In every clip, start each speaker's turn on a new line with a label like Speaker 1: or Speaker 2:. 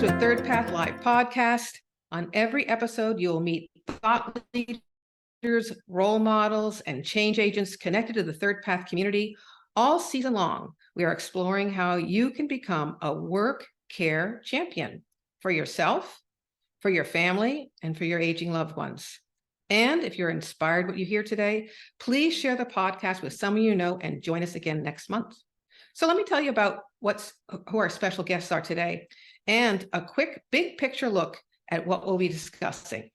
Speaker 1: to a Third Path Live podcast. On every episode, you'll meet thought leaders, role models, and change agents connected to the Third Path community. All season long, we are exploring how you can become a work care champion for yourself, for your family, and for your aging loved ones. And if you're inspired what you hear today, please share the podcast with someone you know and join us again next month. So let me tell you about who our special guests are today and a quick big picture look at what we'll be discussing.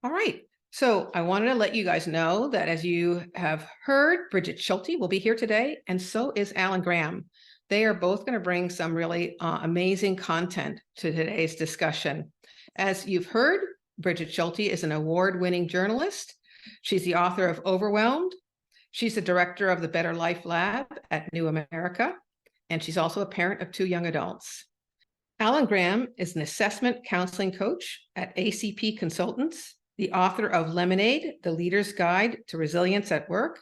Speaker 1: All right, so I wanted to let you guys know that as you have heard, Brigid Schulte will be here today, and so is Alan Graham. They are both going to bring some really amazing content to today's discussion. As you've heard, Brigid Schulte is an award-winning journalist. She's the author of Overwhelmed. She's the director of the Better Life Lab at New America, and she's also a parent of 2 young adults. Alan Graham is an assessment counseling coach at ACP Consultants, the author of Lemonade, The Leader's Guide to Resilience at Work,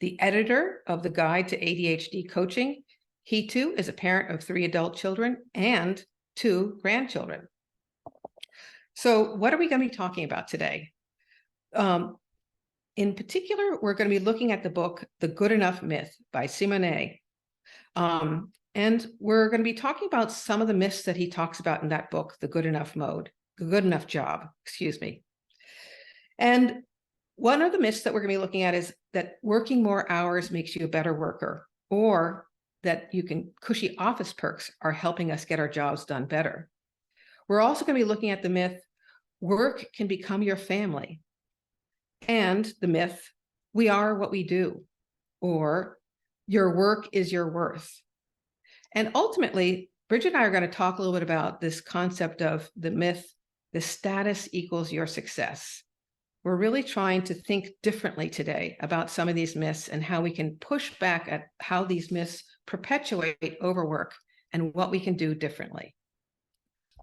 Speaker 1: the editor of the Guide to ADHD Coaching. He too is a parent of 3 adult children and 2 grandchildren. So what are we going to be talking about today? In particular, we're going to be looking at the book, The Good Enough Myth by Simone. And we're going to be talking about some of the myths that he talks about in that book, The Good Enough Job, excuse me. And one of the myths that we're going to be looking at is that working more hours makes you a better worker, or that cushy office perks are helping us get our jobs done better. We're also going to be looking at the myth, work can become your family, and the myth, we are what we do, or your work is your worth. And ultimately, Brigid and I are going to talk a little bit about this concept of the myth, the status equals your success. We're really trying to think differently today about some of these myths and how we can push back at how these myths perpetuate overwork and what we can do differently.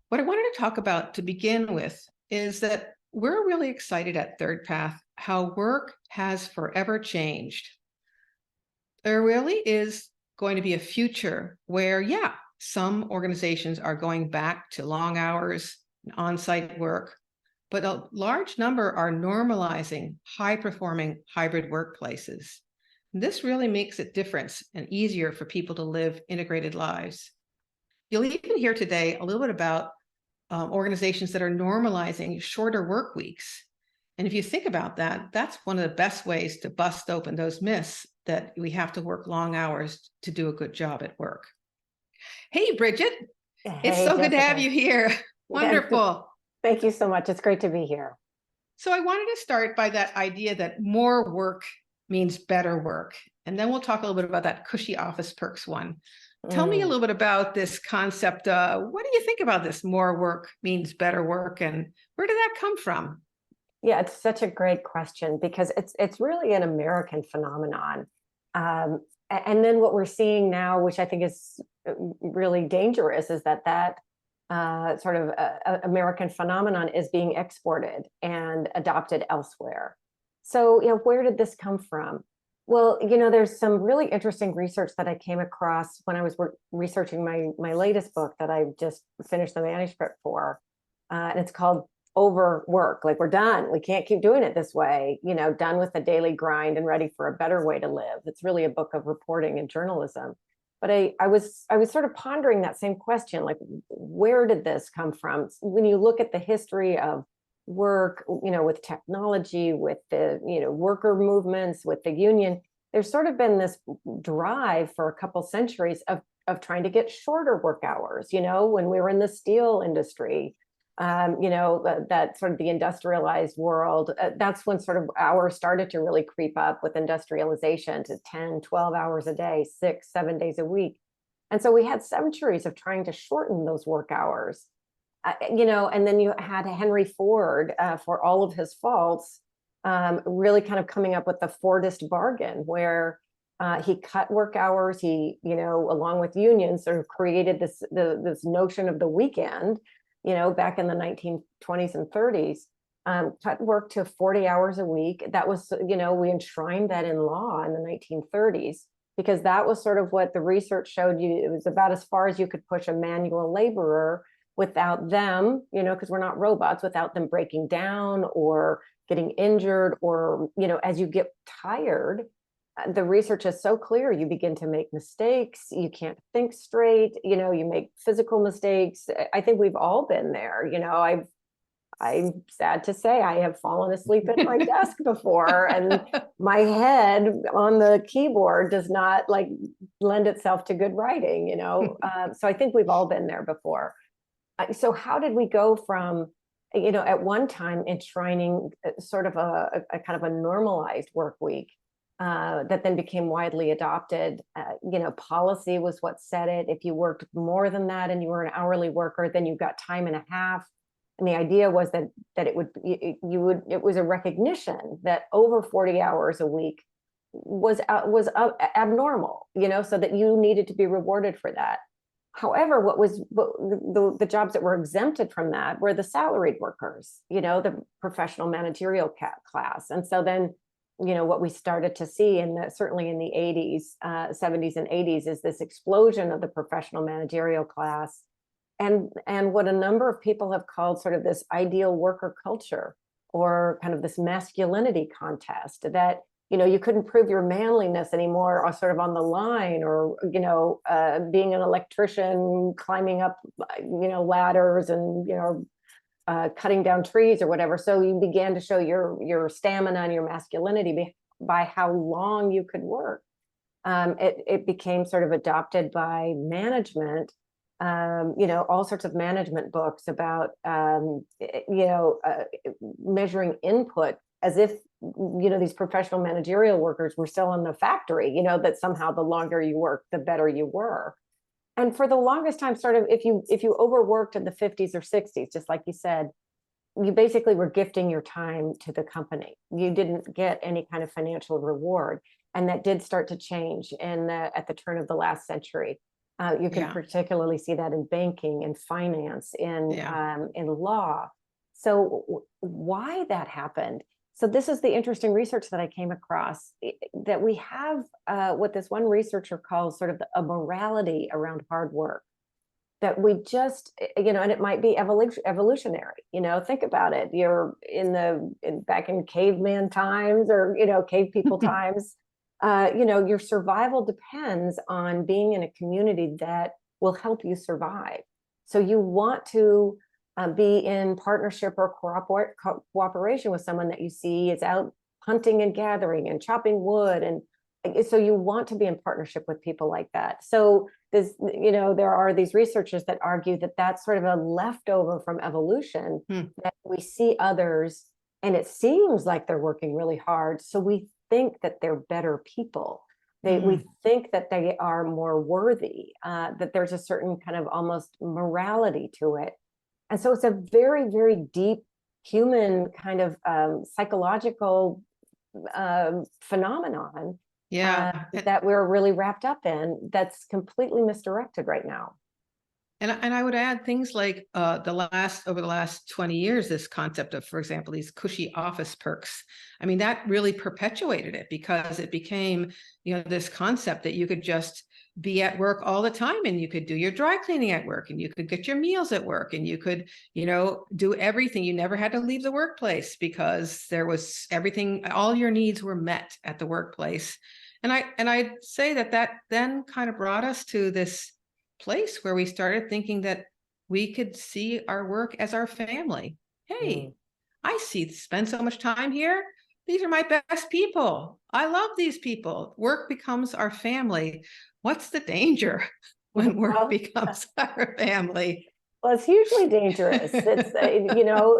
Speaker 1: What I wanted to talk about to begin with is that we're really excited at Third Path how work has forever changed. There really is going to be a future where, some organizations are going back to long hours and on-site work, but a large number are normalizing high-performing hybrid workplaces. This really makes it different and easier for people to live integrated lives. You'll even hear today a little bit about organizations that are normalizing shorter work weeks. And if you think about that, that's one of the best ways to bust open those myths that we have to work long hours to do a good job at work. Hey, Brigid, it's so good to have you here. Wonderful.
Speaker 2: Thank you so much. It's great to be here.
Speaker 1: So I wanted to start by that idea that more work means better work. And then we'll talk a little bit about that cushy office perks one. Tell me a little bit about this concept. What do you think about this? More work means better work, and where did that come from?
Speaker 2: Yeah, it's such a great question because it's really an American phenomenon. And then what we're seeing now, which I think is really dangerous, is that sort of American phenomenon is being exported and adopted elsewhere. So, where did this come from? Well, there's some really interesting research that I came across when I was researching my latest book that I just finished the manuscript for. And it's called Overwork. Like, we're done. We can't keep doing it this way, done with the daily grind and ready for a better way to live. It's really a book of reporting and journalism. But I was sort of pondering that same question, like, where did this come from? When you look at the history of work, with technology, with the, worker movements, with the union, there's sort of been this drive for a couple centuries of trying to get shorter work hours, when we were in the steel industry, that sort of the industrialized world, that's when sort of hours started to really creep up with industrialization to 10, 12 hours a day, 6, 7 days a week. And so we had centuries of trying to shorten those work hours. And then you had Henry Ford, for all of his faults, really kind of coming up with the Fordist bargain, where he cut work hours. He, along with unions, sort of created this notion of the weekend, back in the 1920s and 30s, cut work to 40 hours a week. That was, we enshrined that in law in the 1930s because that was sort of what the research showed you. It was about as far as you could push a manual laborer without them, because we're not robots, without them breaking down or getting injured, or, as you get tired, the research is so clear. You begin to make mistakes. You can't think straight. You make physical mistakes. I think we've all been there. I'm sad to say I have fallen asleep at my desk before, and my head on the keyboard does not lend itself to good writing. So I think we've all been there before. So how did we go from, at one time enshrining sort of a kind of a normalized work week that then became widely adopted? Policy was what said it. If you worked more than that and you were an hourly worker, then you got time and a half. And the idea was that it was a recognition that over 40 hours a week was abnormal, so that you needed to be rewarded for that. However, the jobs that were exempted from that were the salaried workers, the professional managerial class. And so then, what we started to see, certainly in the 80s, 70s and 80s, is this explosion of the professional managerial class. And what a number of people have called sort of this ideal worker culture, or kind of this masculinity contest, that, you couldn't prove your manliness anymore, or sort of on the line, or, being an electrician, climbing up, ladders, and, cutting down trees or whatever. So you began to show your stamina and your masculinity by how long you could work. It became sort of adopted by management. All sorts of management books about, measuring input, as if, these professional managerial workers were still in the factory, that somehow the longer you work, the better you were. And for the longest time, sort of, if you overworked in the 50s or 60s, just like you said, you basically were gifting your time to the company. You didn't get any kind of financial reward. And that did start to change at the turn of the last century. You can particularly see that in banking and finance, in law. So why that happened? So this is the interesting research that I came across, that we have what this one researcher calls sort of a morality around hard work, that we just, and it might be evolutionary. Think about it. You're back in caveman times, or, cave people times. Your survival depends on being in a community that will help you survive. So you want to be in partnership or cooperation with someone that you see is out hunting and gathering and chopping wood. And so you want to be in partnership with people like that. So there are these researchers that argue that that's sort of a leftover from evolution, that we see others and it seems like they're working really hard. So we think that they're better people. We think that they are more worthy, that there's a certain kind of almost morality to it. And so it's a very, very deep human kind of psychological phenomenon that we're really wrapped up in, that's completely misdirected right now.
Speaker 1: And I would add things like over the last 20 years, this concept of, for example, these cushy office perks. I mean, that really perpetuated it, because it became, this concept that you could just be at work all the time, and you could do your dry cleaning at work, and you could get your meals at work, and you could, do everything. You never had to leave the workplace, because there was everything, all your needs were met at the workplace. And I'd say that then kind of brought us to this place where we started thinking that we could see our work as our family. Hey, I spend so much time here. These are my best people. I love these people. Work becomes our family. What's the danger when work becomes our family?
Speaker 2: Well, it's hugely dangerous. It's,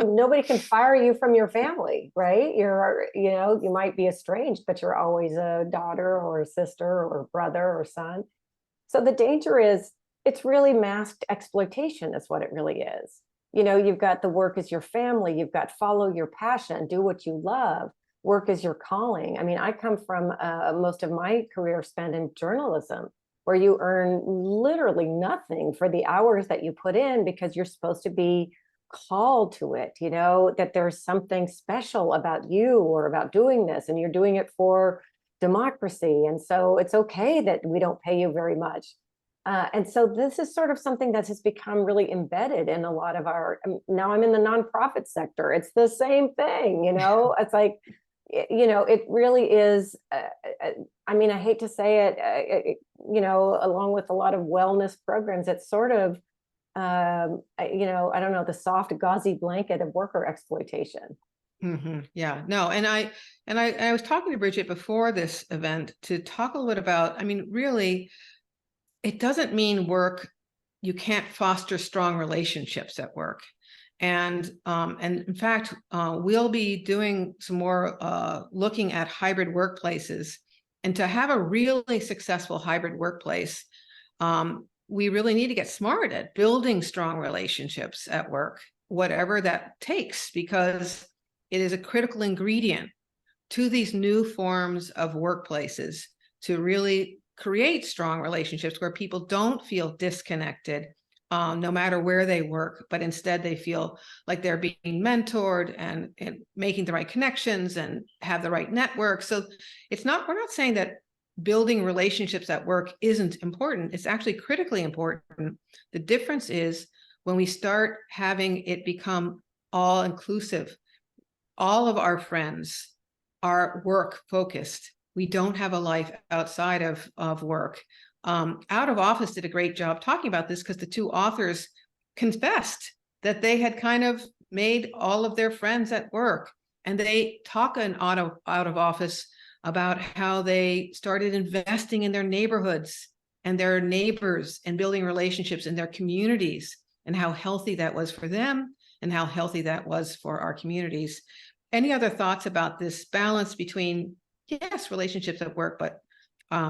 Speaker 2: nobody can fire you from your family, right? You might be estranged, but you're always a daughter or a sister or a brother or son. So the danger is, it's really masked exploitation is what it really is. You've got the work as your family. You've got follow your passion, do what you love. Work is your calling. I mean, I come from most of my career spent in journalism, where you earn literally nothing for the hours that you put in, because you're supposed to be called to it, that there's something special about you or about doing this, and you're doing it for democracy. And so it's okay that we don't pay you very much. And so this is sort of something that has become really embedded in a lot of our, now I'm in the nonprofit sector. It's the same thing, it's like, it really is, I mean, I hate to say it, along with a lot of wellness programs, it's sort of, I don't know, the soft gauzy blanket of worker exploitation.
Speaker 1: Yeah, no. And I was talking to Brigid before this event to talk a little bit about, I mean, really, it doesn't mean you can't foster strong relationships at work. And in fact, we'll be doing some more looking at hybrid workplaces. And to have a really successful hybrid workplace, we really need to get smart at building strong relationships at work, whatever that takes, because it is a critical ingredient to these new forms of workplaces to really create strong relationships where people don't feel disconnected, no matter where they work, but instead they feel like they're being mentored and making the right connections and have the right network. So we're not saying that building relationships at work isn't important. It's actually critically important. The difference is when we start having it become all inclusive. All of our friends are work focused. We don't have a life outside of work. Out of Office did a great job talking about this because the two authors confessed that they had kind of made all of their friends at work. And they talk in Out of Office about how they started investing in their neighborhoods and their neighbors and building relationships in their communities, and how healthy that was for them and how healthy that was for our communities. Any other thoughts about this balance between, yes, relationships at work, but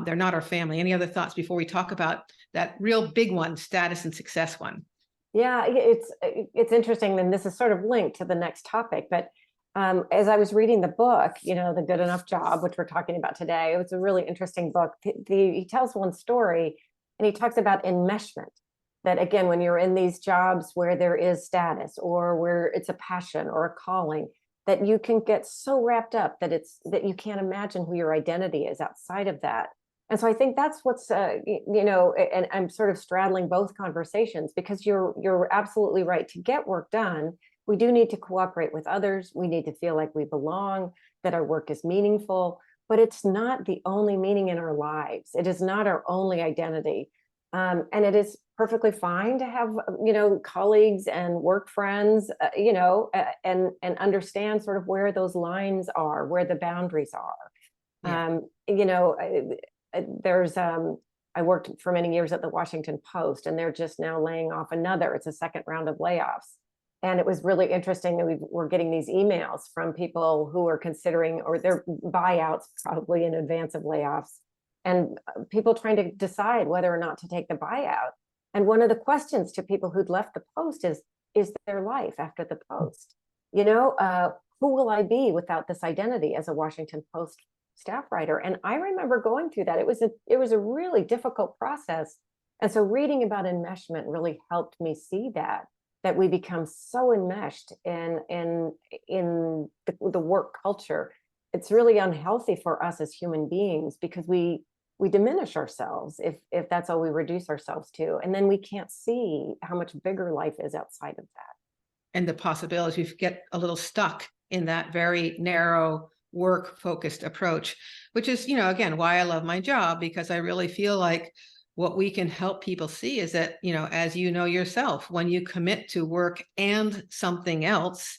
Speaker 1: they're not our family? Any other thoughts before we talk about that real big one, status and success one?
Speaker 2: Yeah, it's interesting, and this is sort of linked to the next topic. But as I was reading the book, The Good Enough Job, which we're talking about today, it was a really interesting book. He tells one story, and he talks about enmeshment. That again, when you're in these jobs where there is status or where it's a passion or a calling, that you can get so wrapped up that you can't imagine who your identity is outside of that. And so I think that's what's, and I'm sort of straddling both conversations, because you're absolutely right. To get work done, we do need to cooperate with others. We need to feel like we belong, that our work is meaningful, but it's not the only meaning in our lives. It is not our only identity. And it is perfectly fine to have, colleagues and work friends, and understand sort of where those lines are, where the boundaries are. Yeah. I worked for many years at the Washington Post, and they're just now laying off it's a second round of layoffs. And it was really interesting that we're getting these emails from people who are considering, or their buyouts probably in advance of layoffs, and people trying to decide whether or not to take the buyout. And one of the questions to people who'd left the Post is their life after the Post? Who will I be without this identity as a Washington Post staff writer? And I remember going through that. It was a really difficult process. And so reading about enmeshment really helped me see that we become so enmeshed in the work culture. It's really unhealthy for us as human beings, because we diminish ourselves if that's all we reduce ourselves to. And then we can't see how much bigger life is outside of that.
Speaker 1: And the possibilities, we get a little stuck in that very narrow work-focused approach, which is, again, why I love my job, because I really feel like what we can help people see is that, as you know yourself, when you commit to work and something else,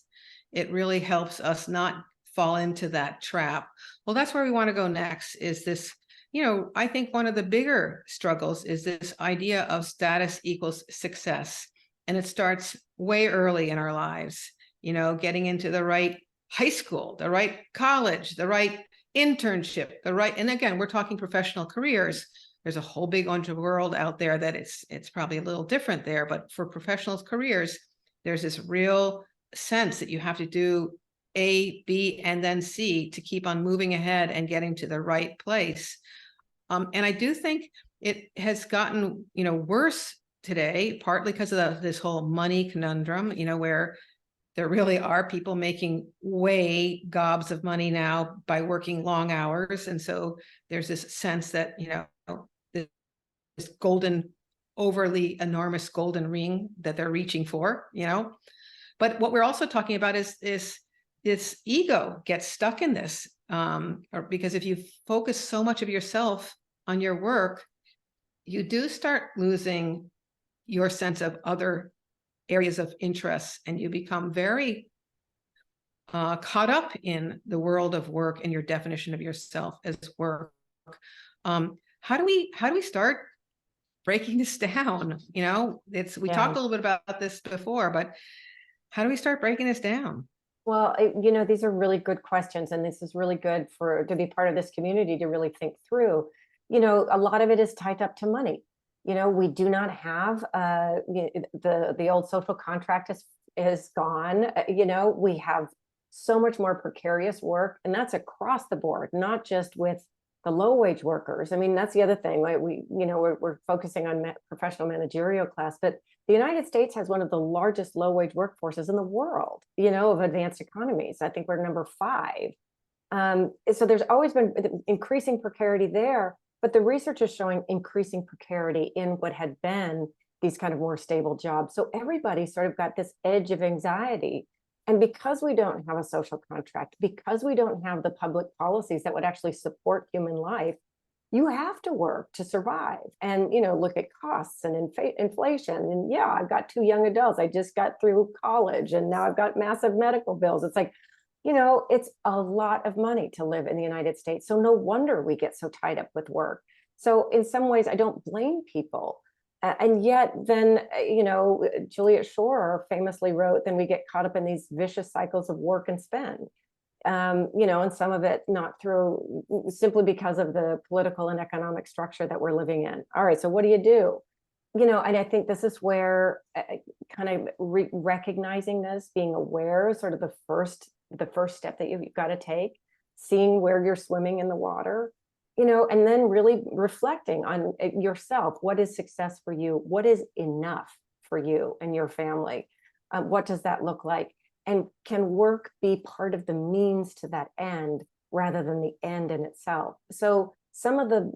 Speaker 1: it really helps us not fall into that trap. Well, that's where we want to go next, is this, I think one of the bigger struggles is this idea of status equals success. And it starts way early in our lives, getting into the right high school, the right college, the right internship, and again, we're talking professional careers. There's a whole big world out there that it's probably a little different there, but for professional careers, there's this real sense that you have to do A, B, and then C to keep on moving ahead and getting to the right place. And I do think it has gotten, worse today, partly because of this whole money conundrum, where there really are people making way gobs of money now by working long hours. And so there's this sense that, this overly enormous golden ring that they're reaching for, But what we're also talking about is this ego gets stuck in this, or because if you focus so much of yourself on your work, you do start losing your sense of other areas of interest, and you become very caught up in the world of work and your definition of yourself as work. How do we start breaking this down? We talked a little bit about this before, but how do we start breaking this down?
Speaker 2: Well, these are really good questions, and this is really good to be part of this community to really think through. A lot of it is tied up to money. We do not have the old social contract is gone. We have so much more precarious work, and that's across the board, not just with the low wage workers. I mean, that's the other thing. Like we're focusing on professional managerial class, but the United States has one of the largest low wage workforces in the world, of advanced economies. I think we're number 5. So there's always been increasing precarity there, but the research is showing increasing precarity in what had been these kind of more stable jobs. So everybody sort of got this edge of anxiety. And because we don't have a social contract, because we don't have the public policies that would actually support human life, you have to work to survive and, look at costs and inflation. And yeah, I've got 2 young adults. I just got through college and now I've got massive medical bills. It's like, it's a lot of money to live in the United States. So no wonder we get so tied up with work. So in some ways, I don't blame people. And yet then, Juliet Schor famously wrote, then we get caught up in these vicious cycles of work and spend. And some of it not through simply because of the political and economic structure that we're living in. All right, so what do you do? And I think this is where kind of recognizing this, being aware, is sort of the first step that you've got to take, seeing where you're swimming in the water, and then really reflecting on yourself. What is success for you? What is enough for you and your family? What does that look like? And can work be part of the means to that end rather than the end in itself? So the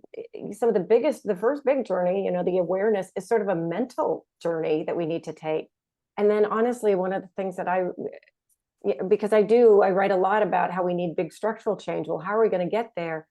Speaker 2: first big journey, the awareness is sort of a mental journey that we need to take. And then honestly, one of the things that I write a lot about how we need big structural change. Well, how are we going to get there?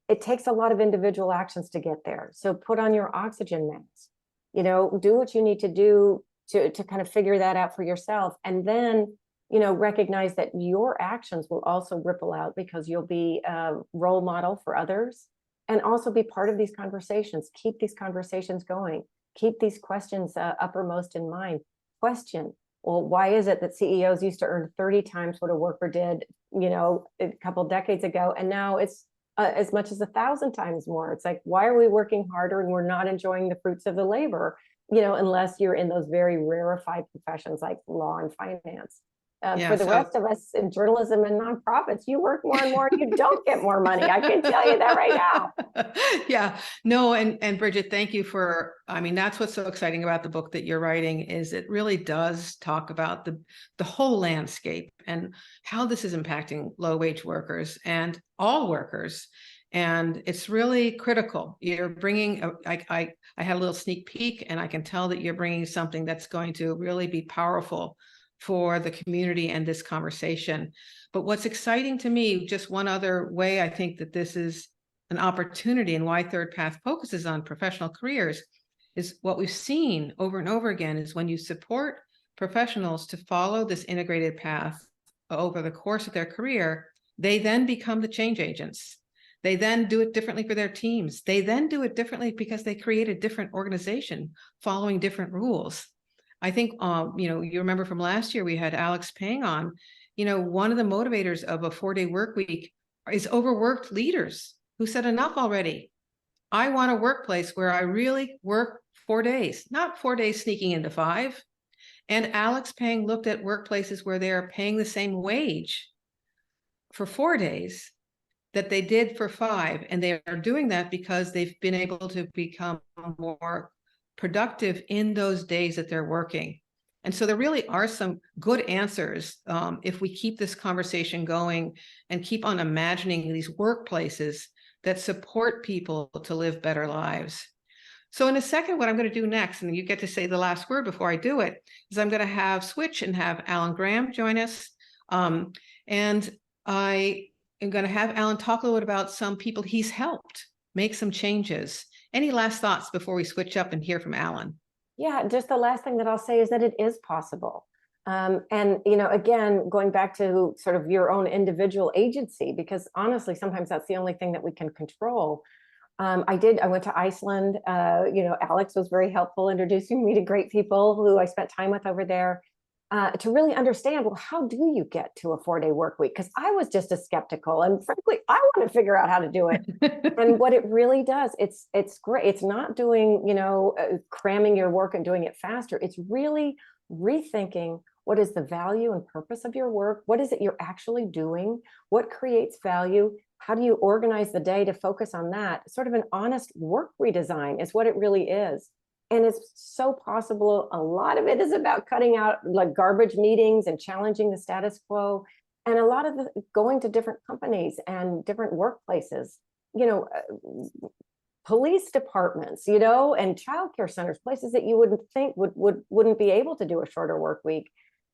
Speaker 2: It takes a lot of individual actions to get there. So put on your oxygen mask, do what you need to do to kind of figure that out for yourself. And then, recognize that your actions will also ripple out, because you'll be a role model for others, and also be part of these conversations. Keep these conversations going. Keep these questions uppermost in mind. Question, well, why is it that CEOs used to earn 30 times what a worker did, a couple decades ago, and now it's as much as 1,000 times more? It's like, why are we working harder and we're not enjoying the fruits of the labor, unless you're in those very rarefied professions like law and finance. For the rest of us in journalism and nonprofits, you work more and more, you don't get more money. I can tell you that right now.
Speaker 1: Yeah, no. And Brigid, thank you that's what's so exciting about the book that you're writing, is it really does talk about the whole landscape and how this is impacting low wage workers and all workers. And it's really critical. You're bringing, I had a little sneak peek, and I can tell that you're bringing something that's going to really be powerful for the community and this conversation. But what's exciting to me, just one other way I think that this is an opportunity, and why ThirdPath focuses on professional careers, is what we've seen over and over again is when you support professionals to follow this integrated path over the course of their career, they then become the change agents. They then do it differently for their teams. They then do it differently because they create a different organization following different rules. I think, you remember from last year, we had Alex Pang on. One of the motivators of a 4-day work week is overworked leaders who said, enough already. I want a workplace where I really work 4 days, not 4 days sneaking into 5. And Alex Pang looked at workplaces where they are paying the same wage for 4 days that they did for 5. And they are doing that because they've been able to become more productive in those days that they're working. And so there really are some good answers if we keep this conversation going and keep on imagining these workplaces that support people to live better lives. So in a second, what I'm going to do next, and you get to say the last word before I do it, is I'm going to switch and have Alan Graham join us. And I am going to have Alan talk a little bit about some people he's helped make some changes. Any last thoughts before we switch up and hear from Alan?
Speaker 2: Yeah, just the last thing that I'll say is that it is possible. And, again, going back to sort of your own individual agency, because honestly, sometimes that's the only thing that we can control. I went to Iceland. Alex was very helpful introducing me to great people who I spent time with over there to really understand, well, how do you get to a 4-day work week? Because I was just as skeptical, and frankly, I want to figure out how to do it. And what it really does, it's great. It's not doing, cramming your work and doing it faster. It's really rethinking what is the value and purpose of your work? What is it you're actually doing? What creates value? How do you organize the day to focus on that? Sort of an honest work redesign is what it really is. And it's so possible. A lot of it is about cutting out like garbage meetings and challenging the status quo. And a lot of going to different companies and different workplaces, police departments, and childcare centers, places that you wouldn't think wouldn't be able to do a shorter work week.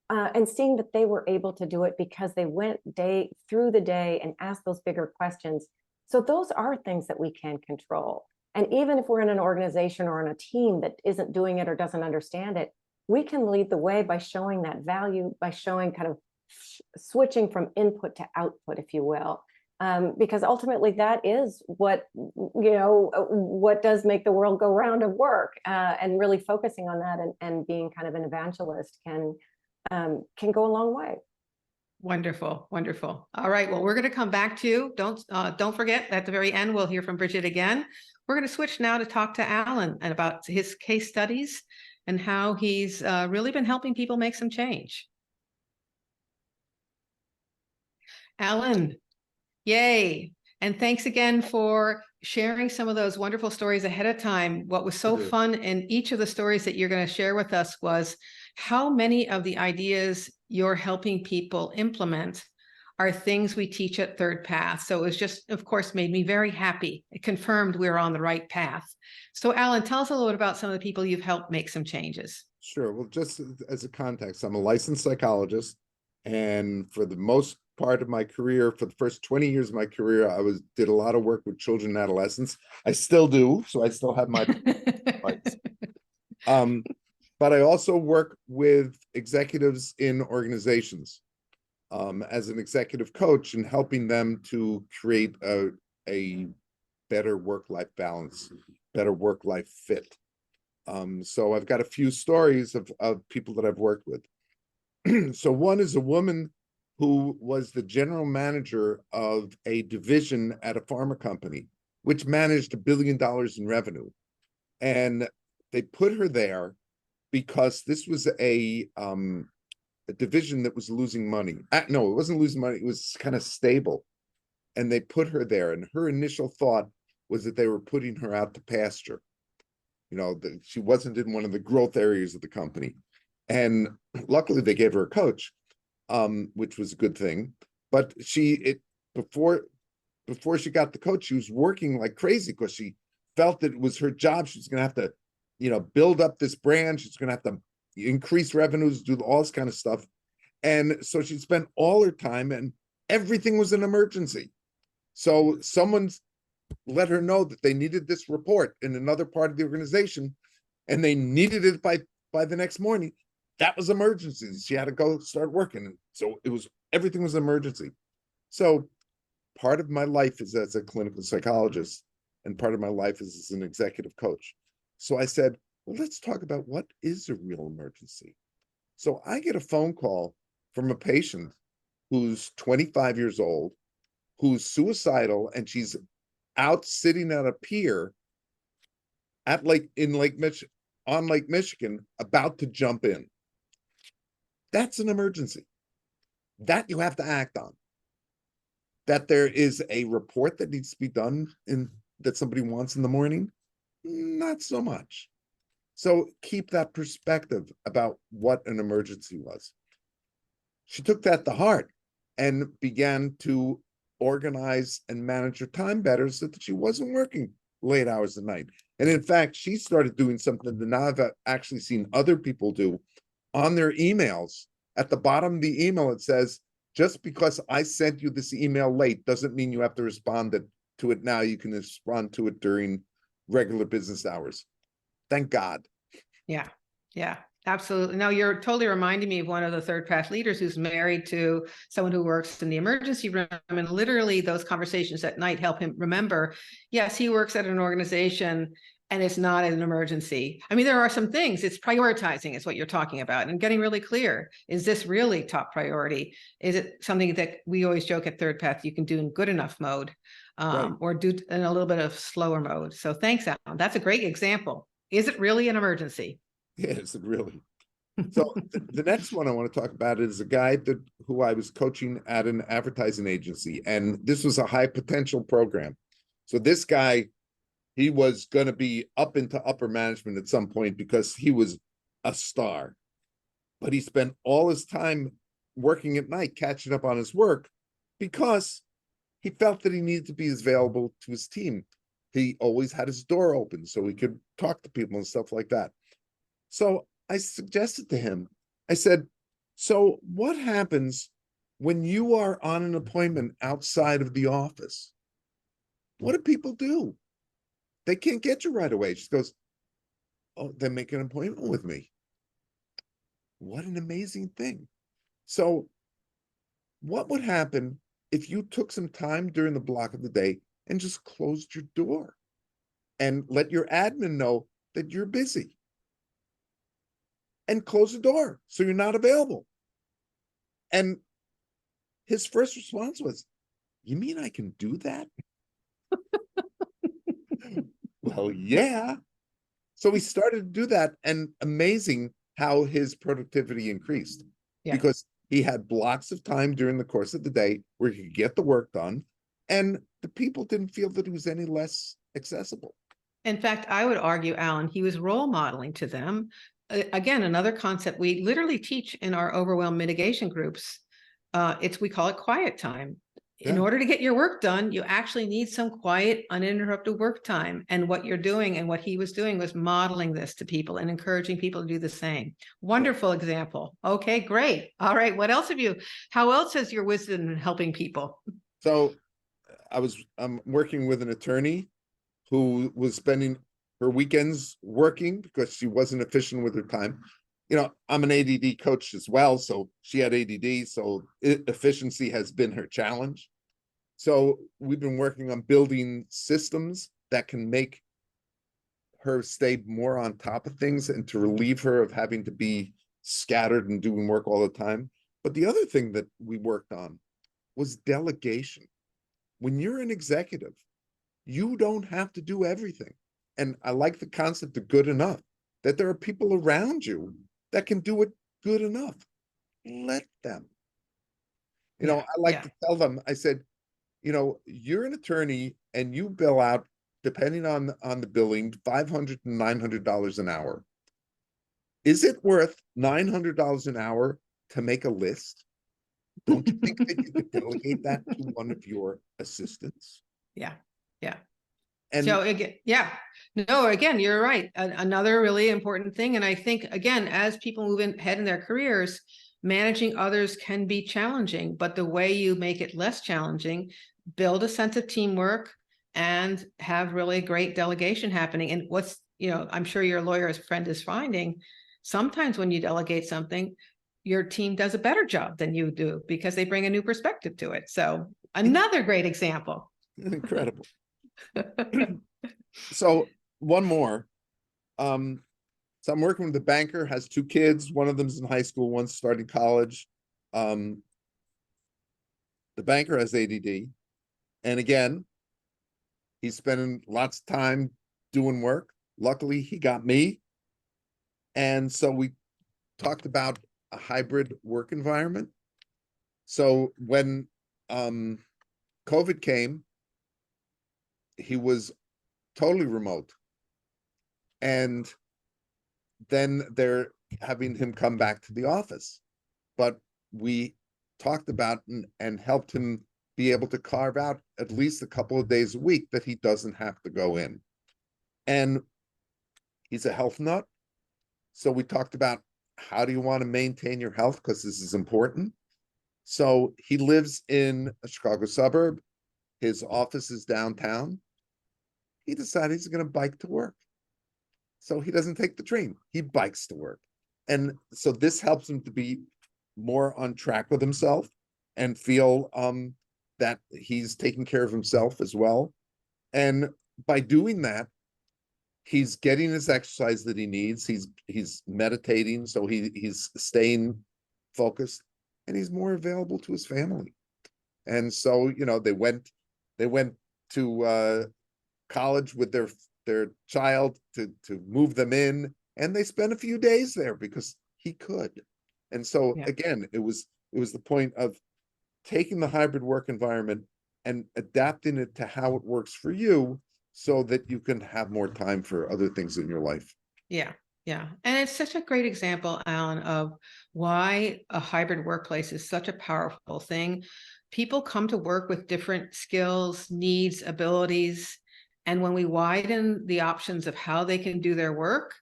Speaker 2: And seeing that they were able to do it because they went through the day and asked those bigger questions. So those are things that we can control. And even if we're in an organization or in a team that isn't doing it or doesn't understand it, we can lead the way by showing that value, by showing kind of switching from input to output, if you will. Because ultimately that is what does make the world go round of work, and really focusing on that and being kind of an evangelist can go a long way.
Speaker 1: Wonderful, wonderful. All right, well, we're going to come back to you. Don't forget, at the very end, we'll hear from Brigid again. We're going to switch now to talk to Alan and about his case studies and how he's really been helping people make some change. Alan, yay. And thanks again for sharing some of those wonderful stories ahead of time. What was so fun in each of the stories that you're going to share with us was how many of the ideas you're helping people implement are things we teach at ThirdPath. So it was just, of course, made me very happy. It confirmed we were on the right path. So Alan, tell us a little bit about some of the people you've helped make some changes.
Speaker 3: Sure. Well, just as a context, I'm a licensed psychologist. And for the most part of my career, for the first 20 years of my career, I did a lot of work with children and adolescents. I still do. So I still have my rights. But I also work with executives in organizations as an executive coach and helping them to create a better work-life balance, better work-life fit. So I've got a few stories of people that I've worked with. So one is a woman who was the general manager of a division at a pharma company, which managed $1 billion in revenue. And they put her there because this was a division that was losing money. No, it wasn't losing money. It was kind of stable. And they put her there. And her initial thought was that they were putting her out to pasture. She wasn't in one of the growth areas of the company. And luckily they gave her a coach, which was a good thing. But before she got the coach, she was working like crazy because she felt that it was her job. She was going to have to, build up this brand. She's going to have to increase revenues, do all this kind of stuff. And so she spent all her time and everything was an emergency. So someone's let her know that they needed this report in another part of the organization and they needed it by the next morning. That was emergency. She had to go start working. And so everything was emergency. So part of my life is as a clinical psychologist and part of my life is as an executive coach. So I said, well, let's talk about what is a real emergency. So I get a phone call from a patient who's 25 years old, who's suicidal, and she's out sitting at a pier on Lake Michigan, about to jump in. That's an emergency that you have to act on. That there is a report that needs to be done that somebody wants in the morning, not so much. So keep that perspective about what an emergency was. She took that to heart and began to organize and manage her time better so that she wasn't working late hours at night. And in fact, she started doing something that now I've actually seen other people do on their emails. At the bottom of the email, it says, just because I sent you this email late doesn't mean you have to respond to it now. You can respond to it during regular business hours. Thank God.
Speaker 1: Yeah, yeah, absolutely. No, you're totally reminding me of one of the third path leaders who's married to someone who works in the emergency room. And literally those conversations at night help him remember, yes, he works at an organization and it's not an emergency. I mean, there are some things, it's prioritizing is what you're talking about and getting really clear. Is this really top priority? Is it something that we always joke at Third Path you can do in good enough mode
Speaker 3: Right.
Speaker 1: or do in a little bit of slower mode? So thanks, Alan. That's a great example. Is it really an emergency?
Speaker 3: Yes, really. So the next one I want to talk about is a guy who I was coaching at an advertising agency, and this was a high potential program. So this guy, he was going to be up into upper management at some point because he was a star, but he spent all his time working at night, catching up on his work because he felt that he needed to be as available to his team. He always had his door open so he could talk to people and stuff like that. So I suggested to him, I said, so what happens when you are on an appointment outside of the office? What do people do? They can't get you right away. She goes, oh, they make an appointment with me. What an amazing thing. So what would happen if you took some time during the block of the day and just closed your door and let your admin know that you're busy and close the door so you're not available? And his first response was, you mean I can do that? Well, yeah. So he started to do that, and amazing how his productivity increased.
Speaker 1: Yeah.
Speaker 3: Because he had blocks of time during the course of the day where he could get the work done, and the people didn't feel that he was any less accessible.
Speaker 1: In fact, I would argue, Alan, he was role modeling to them. Again, another concept we literally teach in our overwhelm mitigation groups. We call it quiet time. In
Speaker 3: Yeah.
Speaker 1: order to get your work done, you actually need some quiet, uninterrupted work time. And what you're doing and what he was doing was modeling this to people and encouraging people to do the same. Wonderful example. Okay, great. All right. How else has your wisdom in helping people?
Speaker 3: So I'm working with an attorney who was spending her weekends working because she wasn't efficient with her time. You know, I'm an ADD coach as well, so she had ADD, so efficiency has been her challenge. So we've been working on building systems that can make her stay more on top of things and to relieve her of having to be scattered and doing work all the time. But the other thing that we worked on was delegation. When you're an executive, you don't have to do everything. And I like the concept of good enough, that there are people around you that can do it good enough. Let them. I like to tell them, I said, you're an attorney and you bill out, depending on the billing, $500 to $900 an hour. Is it worth $900 an hour to make a list? Don't you think that you could delegate that to one of your assistants?
Speaker 1: Yeah. Yeah.
Speaker 3: And
Speaker 1: so again, again, you're right. Another really important thing. And I think, again, as people move ahead in their careers, managing others can be challenging, but the way you make it less challenging, build a sense of teamwork and have really great delegation happening. And I'm sure your lawyer's friend is finding, sometimes when you delegate something, your team does a better job than you do because they bring a new perspective to it. So another great example.
Speaker 3: Incredible. So one more. So I'm working with a banker, has 2 kids. One of them's in high school, one's starting college. The banker has ADD. And again, he's spending lots of time doing work. Luckily, he got me. And so we talked about a hybrid work environment. So when COVID came, he was totally remote. And then they're having him come back to the office. But we talked about and helped him be able to carve out at least a couple of days a week that he doesn't have to go in. And he's a health nut. So we talked about, how do you want to maintain your health? Because this is important. So he lives in a Chicago suburb. His office is downtown. He decided he's going to bike to work. So he doesn't take the train. He bikes to work. And so this helps him to be more on track with himself and feel that he's taking care of himself as well. And by doing that, he's getting his exercise that he needs. He's meditating, so he's staying focused, and he's more available to his family. And so, you know, they went to college with their child to move them in, and they spent a few days there because he could. And so again, it was the point of taking the hybrid work environment and adapting it to how it works for you, so that you can have more time for other things in your life.
Speaker 1: Yeah. Yeah. And it's such a great example, Alan, of why a hybrid workplace is such a powerful thing. People come to work with different skills, needs, abilities. And when we widen the options of how they can do their work,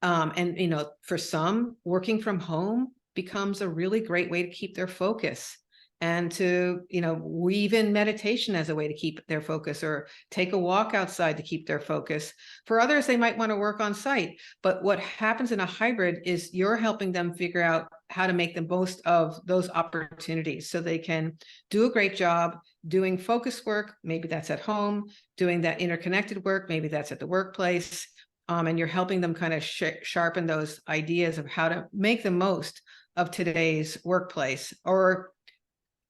Speaker 1: and, you know, for some, working from home becomes a really great way to keep their focus, and to, you know, weave in meditation as a way to keep their focus, or take a walk outside to keep their focus. For others, they might want to work on site. But what happens in a hybrid is you're helping them figure out how to make the most of those opportunities, so they can do a great job doing focus work. Maybe that's at home, doing that interconnected work. Maybe that's at the workplace. And you're helping them kind of sharpen those ideas of how to make the most of today's workplace, or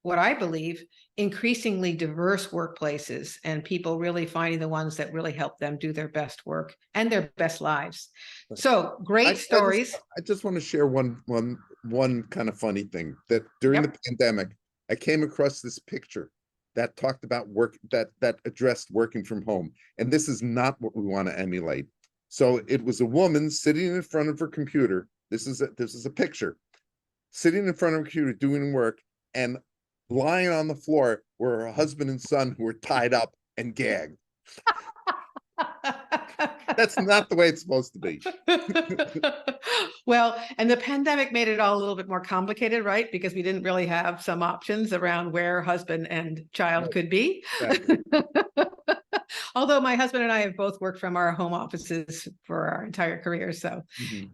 Speaker 1: what I believe, increasingly diverse workplaces, and people really finding the ones that really help them do their best work and their best lives. So great stories.
Speaker 3: I just want to share one kind of funny thing, that during the pandemic, I came across this picture that talked about work, that addressed working from home. And this is not what we want to emulate. So it was a woman sitting in front of her computer. This is a picture, sitting in front of her computer doing work, and lying on the floor were her husband and son, who were tied up and gagged. That's not the way it's supposed to be.
Speaker 1: Well, and the pandemic made it all a little bit more complicated, right? Because we didn't really have some options around where husband and child could be. Exactly. Although my husband and I have both worked from our home offices for our entire career. So,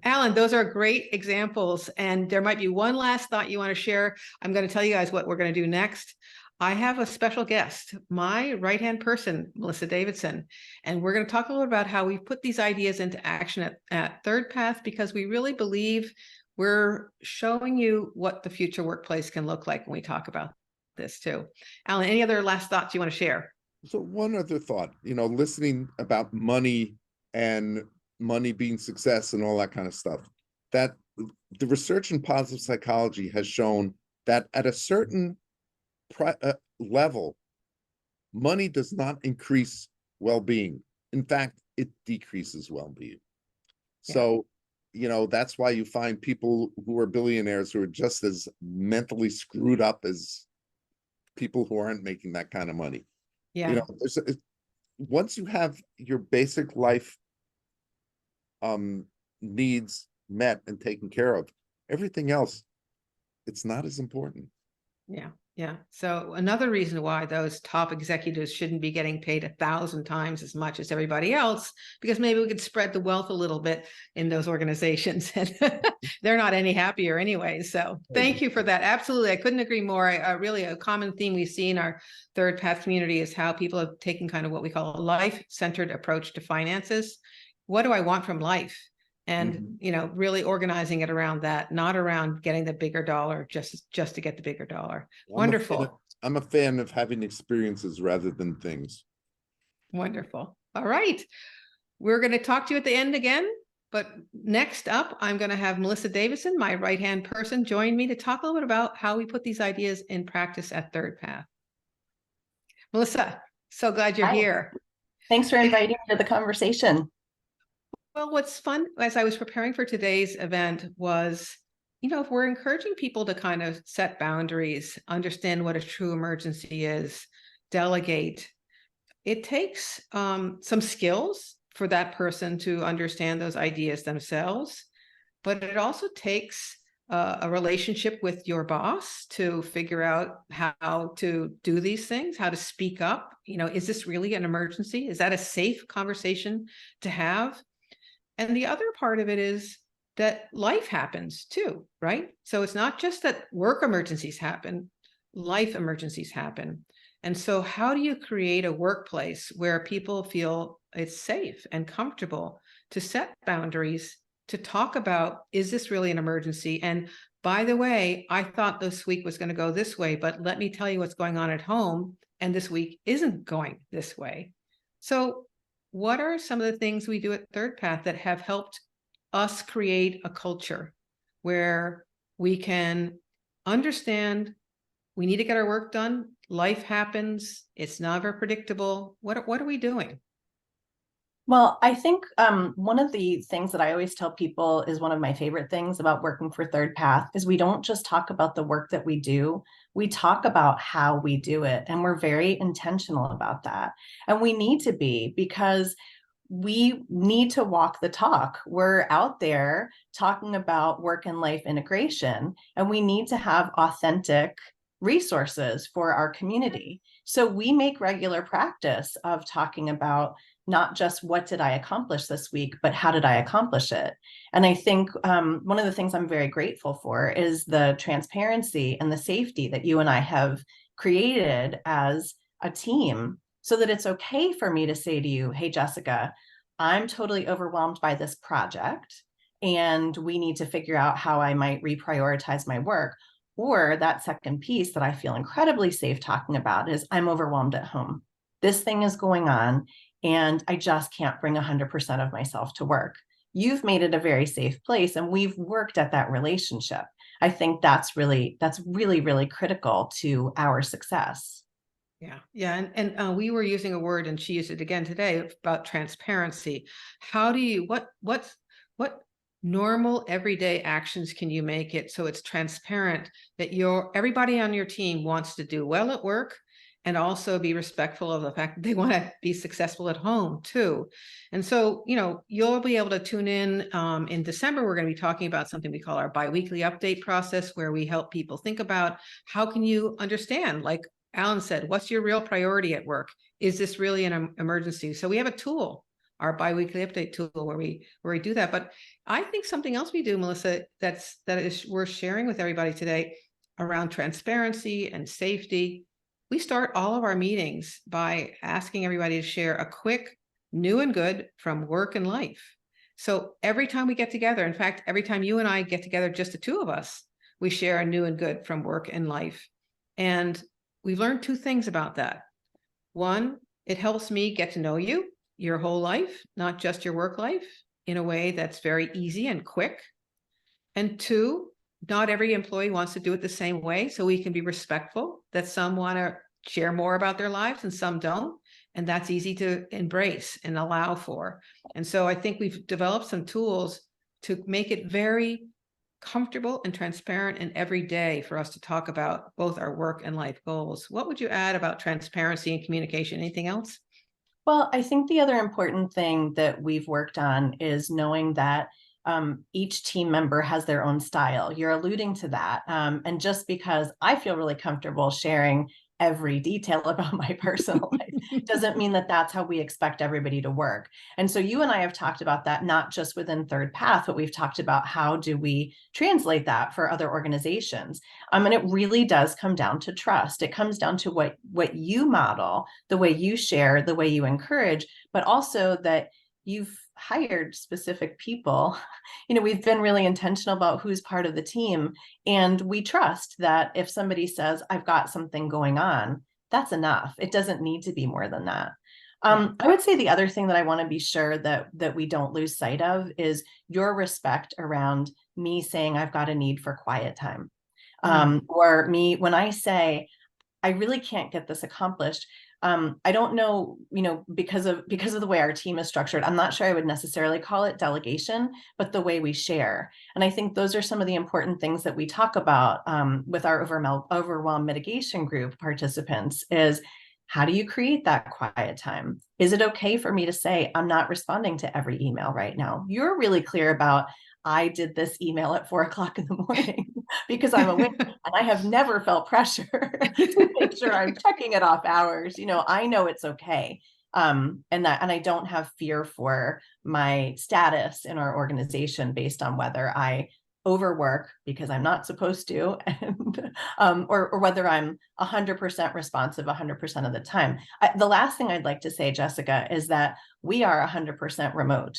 Speaker 1: Alan, those are great examples. And there might be one last thought you want to share. I'm going to tell you guys what we're going to do next. I have a special guest, my right-hand person, Melissa Davidson, and we're going to talk a little about how we put these ideas into action at ThirdPath, because we really believe we're showing you what the future workplace can look like when we talk about this too. Alan, any other last thoughts you want to share?
Speaker 3: So one other thought, you know, listening about money and money being success and all that kind of stuff, that the research in positive psychology has shown that at a certain level, money does not increase well-being. In fact, it decreases well-being. So, you know, that's why you find people who are billionaires who are just as mentally screwed up as people who aren't making that kind of money. You know, once you have your basic life needs met and taken care of, everything else, it's not as important.
Speaker 1: Yeah. So another reason why those top executives shouldn't be getting paid 1,000 times as much as everybody else, because maybe we could spread the wealth a little bit in those organizations, and they're not any happier anyway. So thank you for that. Absolutely. I couldn't agree more. Really a common theme we see in our ThirdPath community is how people have taken kind of what we call a life-centered approach to finances. What do I want from life? And, you know, really organizing it around that, not around getting the bigger dollar just to get the bigger dollar. Wonderful.
Speaker 3: I'm a fan of having experiences rather than things.
Speaker 1: Wonderful. All right. We're going to talk to you at the end again. But next up, I'm going to have Melissa Davidson, my right-hand person, join me to talk a little bit about how we put these ideas in practice at ThirdPath. Melissa, so glad you're here.
Speaker 4: Thanks for inviting me to the conversation.
Speaker 1: Well, what's fun as I was preparing for today's event was, if we're encouraging people to kind of set boundaries, understand what a true emergency is, delegate, it takes some skills for that person to understand those ideas themselves, but it also takes a relationship with your boss to figure out how to do these things, how to speak up. Is this really an emergency? Is that a safe conversation to have? And the other part of it is that life happens too, right? So it's not just that work emergencies happen, life emergencies happen. And so how do you create a workplace where people feel it's safe and comfortable to set boundaries, to talk about, is this really an emergency? And by the way, I thought this week was going to go this way, but let me tell you what's going on at home. And this week isn't going this way. So what are some of the things we do at ThirdPath that have helped us create a culture where we can understand we need to get our work done? Life happens. It's never predictable. What are we doing?
Speaker 4: Well, I think one of the things that I always tell people is one of my favorite things about working for ThirdPath is we don't just talk about the work that we do, we talk about how we do it. And we're very intentional about that. And we need to be, because we need to walk the talk. We're out there talking about work and life integration, and we need to have authentic resources for our community. So we make regular practice of talking about not just what did I accomplish this week, but how did I accomplish it? And I think one of the things I'm very grateful for is the transparency and the safety that you and I have created as a team, so that it's okay for me to say to you, hey, Jessica, I'm totally overwhelmed by this project, and we need to figure out how I might reprioritize my work. Or that second piece that I feel incredibly safe talking about is I'm overwhelmed at home. This thing is going on, and I just can't bring 100% of myself to work. You've made it a very safe place, and we've worked at that relationship. I think that's really, really critical to our success.
Speaker 1: Yeah. And we were using a word, and she used it again today, about transparency. How do you, what normal everyday actions can you make it so it's transparent that everybody on your team wants to do well at work, and also be respectful of the fact that they want to be successful at home too. And so, you'll be able to tune in December. We're going to be talking about something we call our biweekly update process, where we help people think about how can you understand, like Alan said, what's your real priority at work? Is this really an emergency? So we have a tool, our biweekly update tool, where we do that. But I think something else we do, Melissa, that is worth sharing with everybody today around transparency and safety. We start all of our meetings by asking everybody to share a quick new and good from work and life. So every time we get together, in fact, every time you and I get together, just the two of us, we share a new and good from work and life. And we've learned two things about that. One, it helps me get to know you, your whole life, not just your work life, in a way that's very easy and quick. And two, not every employee wants to do it the same way. So we can be respectful that some want to share more about their lives and some don't. And that's easy to embrace and allow for. And so I think we've developed some tools to make it very comfortable and transparent and every day for us to talk about both our work and life goals. What would you add about transparency and communication? Anything else?
Speaker 4: Well, I think the other important thing that we've worked on is knowing that each team member has their own style. You're alluding to that. And just because I feel really comfortable sharing every detail about my personal life doesn't mean that that's how we expect everybody to work. And so you and I have talked about that, not just within ThirdPath, but we've talked about how do we translate that for other organizations. And it really does come down to trust. It comes down to what you model, the way you share, the way you encourage, but also that you've hired specific people. We've been really intentional about who's part of the team, and we trust that if somebody says, I've got something going on, that's enough. It doesn't need to be more than that. I would say the other thing that I want to be sure that we don't lose sight of is your respect around me saying I've got a need for quiet time. Or me, when I say I really can't get this accomplished, I don't know, because of the way our team is structured, I'm not sure I would necessarily call it delegation, but the way we share. And I think those are some of the important things that we talk about with our overwhelm mitigation group participants is, how do you create that quiet time? Is it okay for me to say, I'm not responding to every email right now? You're really clear about, I did this email at 4 o'clock in the morning because I'm awake and I have never felt pressure to make sure I'm checking it off hours. I know it's okay. And I don't have fear for my status in our organization based on whether I overwork because I'm not supposed to, and or whether I'm 100% responsive 100% of the time. The last thing I'd like to say, Jessica, is that we are 100% remote.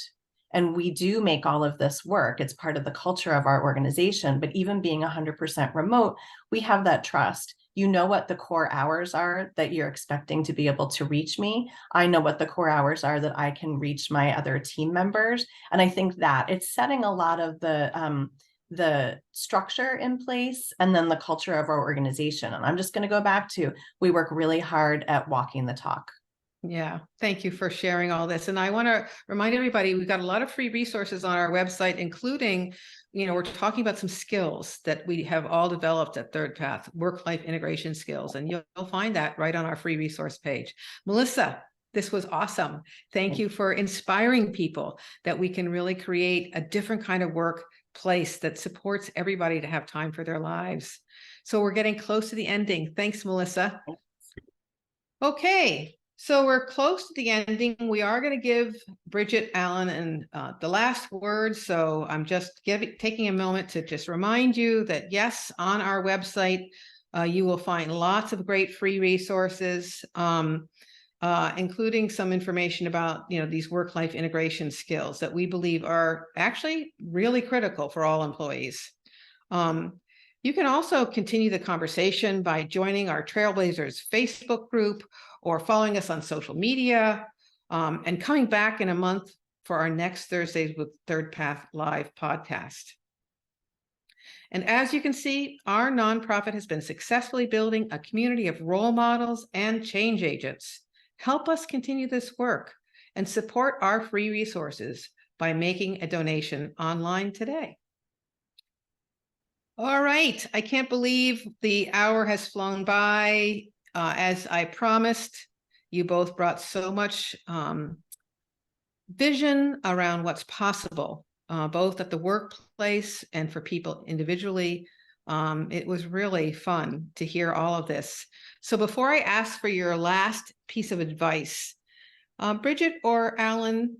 Speaker 4: And we do make all of this work. It's part of the culture of our organization. But even being 100% remote, we have that trust. You know what the core hours are that you're expecting to be able to reach me. I know what the core hours are that I can reach my other team members. And I think that it's setting a lot of the structure in place and then the culture of our organization. And I'm just going to go back to, we work really hard at walking the talk.
Speaker 1: Yeah, thank you for sharing all this. And I want to remind everybody, we've got a lot of free resources on our website, including, we're talking about some skills that we have all developed at ThirdPath, work-life integration skills, and you'll find that right on our free resource page. Melissa, this was awesome. Thank you for inspiring people that we can really create a different kind of workplace that supports everybody to have time for their lives. So we're getting close to the ending. Thanks, Melissa. Okay. So we're close to the ending. We are going to give Brigid, Alan, and the last word. So I'm just taking a moment to just remind you that, yes, on our website, you will find lots of great free resources, including some information about, these work-life integration skills that we believe are actually really critical for all employees. You can also continue the conversation by joining our Trailblazers Facebook group or following us on social media, and coming back in a month for our next Thursdays with ThirdPath Live podcast. And as you can see, our nonprofit has been successfully building a community of role models and change agents. Help us continue this work and support our free resources by making a donation online today. All right, I can't believe the hour has flown by. As I promised, you both brought so much vision around what's possible, both at the workplace and for people individually. It was really fun to hear all of this. So before I ask for your last piece of advice, Brigid or Alan,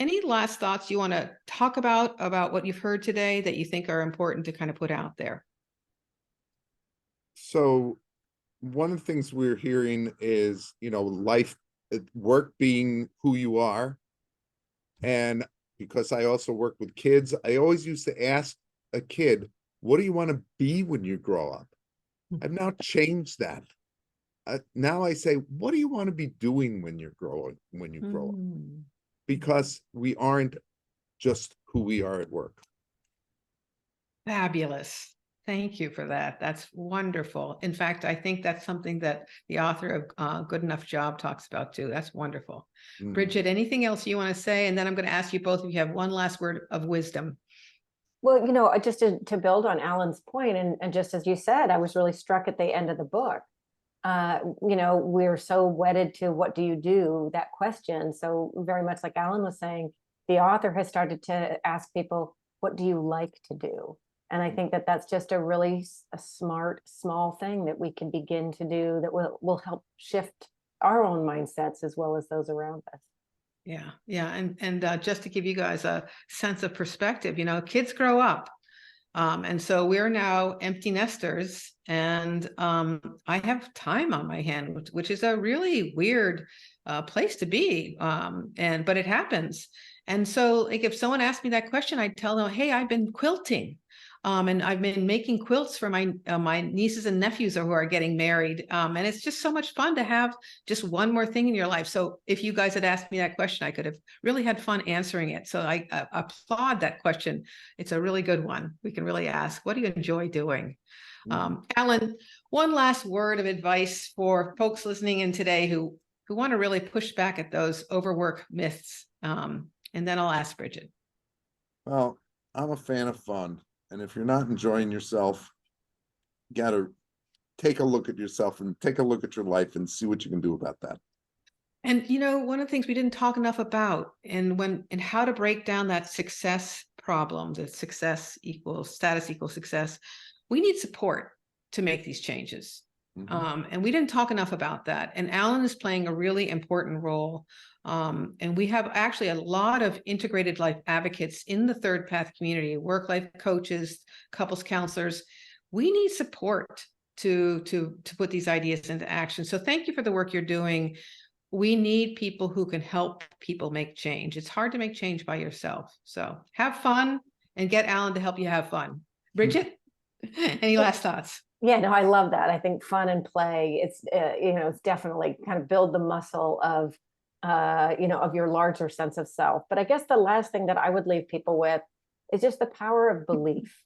Speaker 1: any last thoughts you want to talk about what you've heard today that you think are important to kind of put out there?
Speaker 3: So one of the things we're hearing is, work being who you are. And because I also work with kids, I always used to ask a kid, what do you want to be when you grow up? I've now changed that. Now I say, what do you want to be doing when you grow up? Because we aren't just who we are at work.
Speaker 1: Fabulous. Thank you for that. That's wonderful. In fact, I think that's something that the author of Good Enough Job talks about too. That's wonderful. Brigid, anything else you want to say? And then I'm going to ask you both if you have one last word of wisdom.
Speaker 2: Well, just to build on Alan's point, and just as you said, I was really struck at the end of the book. We're so wedded to what do you do, that question. So very much like Alan was saying, the author has started to ask people, what do you like to do? And I think that that's just a really smart, small thing that we can begin to do that will help shift our own mindsets as well as those around us.
Speaker 1: Yeah. And just to give you guys a sense of perspective, kids grow up. And so we're now empty nesters, and I have time on my hand, which is a really weird place to be. But it happens. And so like if someone asked me that question, I'd tell them, hey, I've been quilting. And I've been making quilts for my nieces and nephews who are getting married. And it's just so much fun to have just one more thing in your life. So if you guys had asked me that question, I could have really had fun answering it. So I applaud that question. It's a really good one. We can really ask, what do you enjoy doing? Alan, one last word of advice for folks listening in today who want to really push back at those overwork myths. And then I'll ask Brigid.
Speaker 3: Well, I'm a fan of fun. And if you're not enjoying yourself, you got to take a look at yourself and take a look at your life and see what you can do about that.
Speaker 1: And, you know, one of the things we didn't talk enough about and how to break down that success problem, that success equals status equals success, we need support to make these changes. And we didn't talk enough about that. And Alan is playing a really important role. And we have actually a lot of integrated life advocates in the Third Path community, work-life coaches, couples counselors. We need support to put these ideas into action. So thank you for the work you're doing. We need people who can help people make change. It's hard to make change by yourself. So have fun and get Alan to help you have fun. Brigid, any last thoughts?
Speaker 2: Yeah, no, I love that. I think fun and play, it's, it's definitely kind of build the muscle of, of your larger sense of self. But I guess the last thing that I would leave people with is just the power of belief,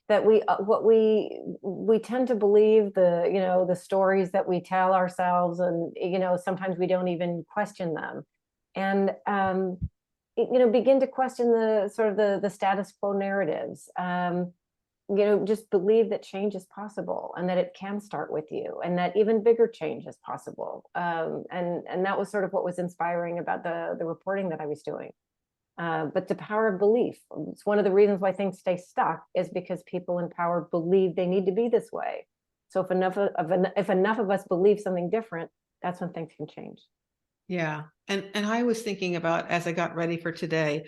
Speaker 2: that we tend to believe the stories that we tell ourselves, and, sometimes we don't even question them. And, begin to question the sort of the status quo narratives. Just believe that change is possible and that it can start with you, and that even bigger change is possible. And that was sort of what was inspiring about the reporting that I was doing. But the power of belief, it's one of the reasons why things stay stuck, is because people in power believe they need to be this way. So if enough of us believe something different, that's when things can change.
Speaker 1: Yeah. And I was thinking about, as I got ready for today,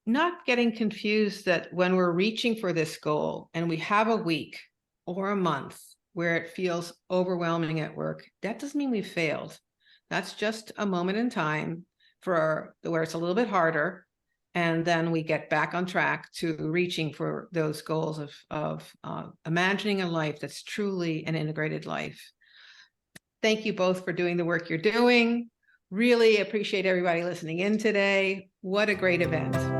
Speaker 1: not getting confused that when we're reaching for this goal and we have a week or a month where it feels overwhelming at work, that doesn't mean we've failed. That's just a moment in time where it's a little bit harder. And then we get back on track to reaching for those goals of imagining a life that's truly an integrated life. Thank you both for doing the work you're doing. Really appreciate everybody listening in today. What a great event.